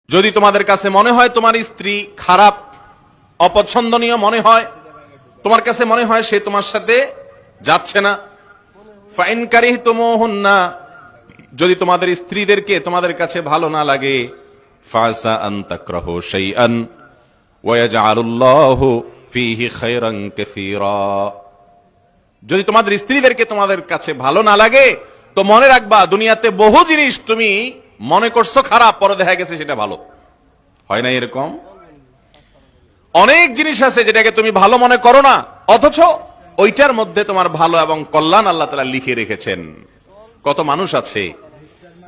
যদি তোমাদের কাছে মনে হয় তোমার স্ত্রী খারাপ, অপছন্দনীয় মনে হয়, তোমার কাছে মনে হয় সে তোমার সাথে যাচ্ছে না, ফাইন কারিহতুমুহুন্না, যদি তোমাদের স্ত্রীদেরকে তোমাদের কাছে ভালো না লাগে, ফাসা আন তাকরাহু শাইআন ওয়া ইয়াজআলুল্লাহু ফীহি খায়রান কাসীরা। যদি তোমাদের স্ত্রীদেরকে তোমাদের কাছে ভালো না লাগে তো মনে রাখবা দুনিয়াতে বহু জিনিস তুমি মনে করছো খারাপ, পরে দেখা গেছে সেটা ভালো। হয় না এরকম? অনেক জিনিস আছে যেটাকে তুমি ভালো মনে করো না, অথচ ওইটার মধ্যে তোমার ভালো এবং কল্যাণ আল্লাহ তাআলা লিখে রেখেছেন। কত মানুষ আছে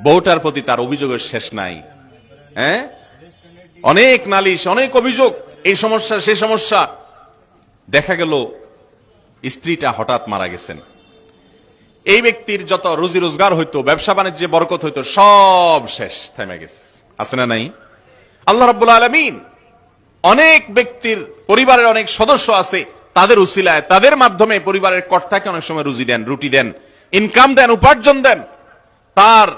বউটার প্রতি তার অভিযোগের শেষ নাই, হ্যাঁ, অনেক নালিশ, অনেক অভিযোগ, এই সমস্যা সেই সমস্যা। দেখা গেল স্ত্রীটা হঠাৎ মারা গেছেন, এই ব্যক্তির যত রুজি রোজগার হইতো, ব্যবসা বাণিজ্যে বরকত হইতো, সব শেষ, থেমে গেছে। আছে না নাই? আল্লাহ রাব্বুল আলামিন অনেক ব্যক্তির পরিবারের অনেক সদস্য আছে, তাদের উসিলায়, তাদের মাধ্যমে পরিবারের কর্তাকে অনেক সময় রুজি দেন, রুটি দেন, ইনকাম দেন, উপার্জন দেন। তার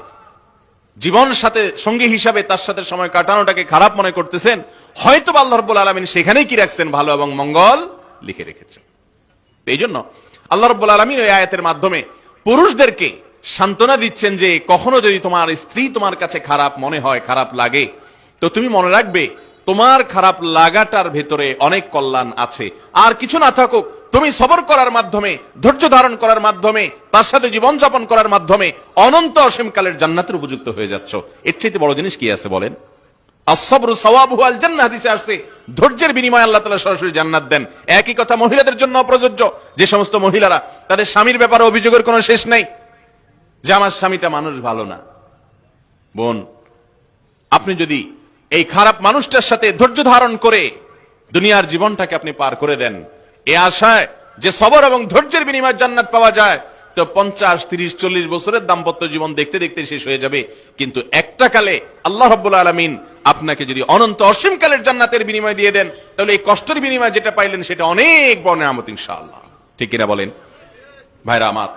জীবন সাথে সঙ্গী হিসাবে তার সাথে সময় কাটানোটাকে খারাপ মনে করতেছেন, হয়তো আল্লাহ রাব্বুল আলামিন সেখানেই কি রাখছেন, ভালো এবং মঙ্গল লিখে রেখেছেন। এই জন্য আল্লাহ রাব্বুল আলামিন এই আয়াতের মাধ্যমে পুরুষদেরকে সান্ত্বনা দিচ্ছেন যে কখনো যদি তোমার স্ত্রী তোমার কাছে খারাপ মনে হয়, খারাপ লাগে, তো তুমি মনে রাখবে তোমার খারাপ লাগাটার ভেতরে অনেক কল্যাণ আছে। আর কিছু না থাকুক, তুমি সবর করার মাধ্যমে, ধৈর্য ধারণ করার মাধ্যমে, তার সাথে জীবনযাপন করার মাধ্যমে অনন্ত অসীমকালের জান্নাতের উপযুক্ত হয়ে যাচ্ছ। এর চাইতে বড় জিনিস কি আছে বলেন? as-sabru sawabuhu al-jannah, হাদিসে আসছে ধৈর্যের বিনিময়ে আল্লাহ তাআলা সরাসরি জান্নাত দেন। একই কথা মহিলাদের জন্য প্রযোজ্য। যে সমস্ত মহিলারা তাদের স্বামীর ব্যাপারে অভিযোগের কোনো শেষ নাই, যে আমার স্বামীটা মানুষ ভালো না, বোন, আপনি যদি এই খারাপ মানুষটার সাথে ধৈর্য ধারণ করে দুনিয়ার জীবনটাকে আপনি পার করে দেন, এ আশায় যে সবর এবং ধৈর্যের বিনিময়ে জান্নাত পাওয়া যায়, তো 50, 30, 40 বছরের দাম্পত্য জীবন দেখতে দেখতে শেষ হয়ে যাবে। কিন্তু একটা কালে আল্লাহ রাব্বুল আলামিন আপনাকে যদি অনন্ত অসীম কালের জান্নাতের বিনিময় দিয়ে দেন, তাহলে এই কষ্টের বিনিময় যেটা পাইলেন সেটা অনেক বড় নিয়ামত ইনশাআল্লাহ। ঠিক কিনা বলেন ভাইরা আমার?